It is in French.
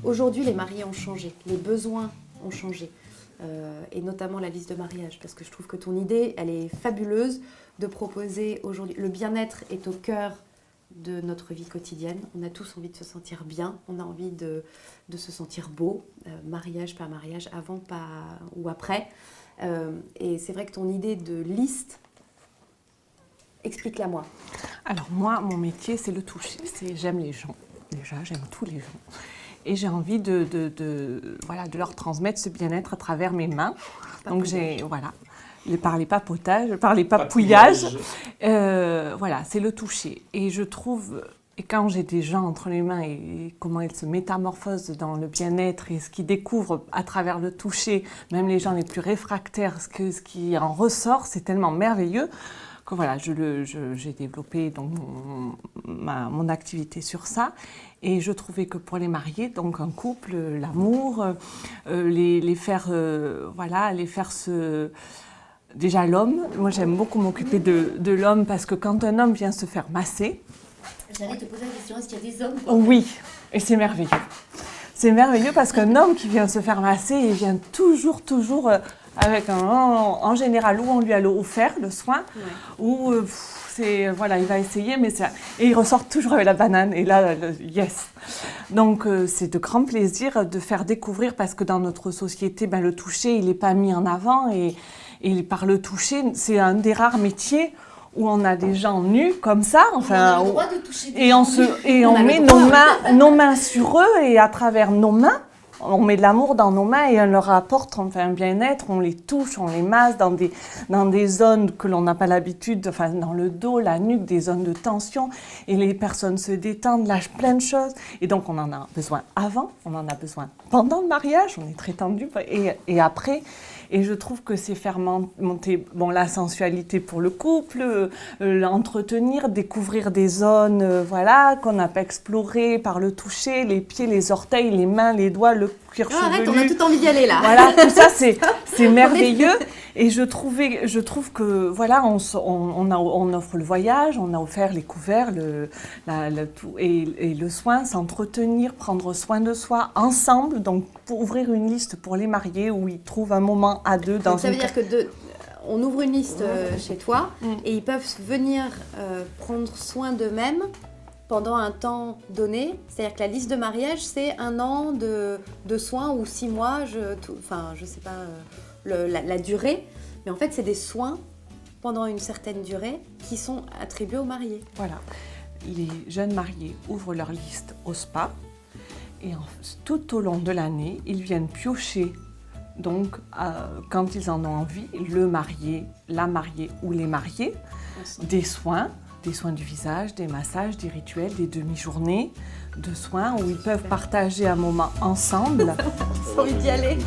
Aujourd'hui, les mariés ont changé, les besoins ont changé, et notamment la liste de mariage, parce que je trouve que ton idée, elle est fabuleuse de proposer aujourd'hui. Le bien-être est au cœur de notre vie quotidienne. On a tous envie de se sentir bien, on a envie de se sentir beau, mariage, pas mariage, avant, pas ou après. Et c'est vrai que ton idée de liste, explique-la moi. Alors moi, mon métier, c'est le toucher. J'aime les gens. Déjà, j'aime tous les gens. Et j'ai envie de leur transmettre ce bien-être à travers mes mains. Donc par les papotages, par les papouillages. C'est le toucher. Et je trouve, et quand j'ai des gens entre les mains et comment ils se métamorphosent dans le bien-être et ce qu'ils découvrent à travers le toucher, même les gens les plus réfractaires, ce qui en ressort, c'est tellement merveilleux. Que j'ai développé donc mon activité sur ça, et je trouvais que pour les mariés, donc un couple, l'amour, les faire se... Déjà l'homme, moi j'aime beaucoup m'occuper de l'homme, parce que quand un homme vient se faire masser... J'allais te poser la question, est-ce qu'il y a des hommes Oui, et c'est merveilleux. C'est merveilleux parce qu'un homme qui vient se faire masser, il vient toujours avec en général, où on lui a offert le soin, où il va essayer, et il ressort toujours avec la banane, et là, yes. Donc c'est de grand plaisir de faire découvrir, parce que dans notre société, le toucher, il n'est pas mis en avant, et par le toucher, c'est un des rares métiers où on a des gens nus comme ça, on a le droit de toucher des on on met nos mains sur eux, et à travers nos mains, on met de l'amour dans nos mains et on leur apporte un bien-être, on les touche, on les masse dans des zones que l'on n'a pas l'habitude, dans le dos, la nuque, des zones de tension, et les personnes se détendent, lâchent plein de choses. Et donc on en a besoin avant, on en a besoin pendant le mariage, on est très tendu, et après. Et je trouve que c'est faire monter la sensualité pour le couple, l'entretenir, découvrir des zones qu'on n'a pas explorées par le toucher, les pieds, les orteils, les mains, les doigts, le cuir chevelu. Arrête, on a tout envie d'y aller là. Voilà, tout ça c'est merveilleux. Et je trouve que on offre le voyage, on a offert les couverts, tout, et le soin, s'entretenir, prendre soin de soi ensemble. Donc pour ouvrir une liste pour les mariés où ils trouvent un moment à deux. Donc ça veut dire que on ouvre une liste chez toi et ils peuvent venir prendre soin d'eux-mêmes pendant un temps donné. C'est-à-dire que la liste de mariage, c'est 1 an de soins ou 6 mois, je sais pas la durée. Mais en fait, c'est des soins pendant une certaine durée qui sont attribués aux mariés. Voilà. Les jeunes mariés ouvrent leur liste au spa et tout au long de l'année, ils viennent piocher. Donc, quand ils en ont envie, le marié, la mariée ou les mariés, des soins du visage, des massages, des rituels, des demi-journées de soins où ils peuvent partager un moment ensemble. J'ai envie d'y aller.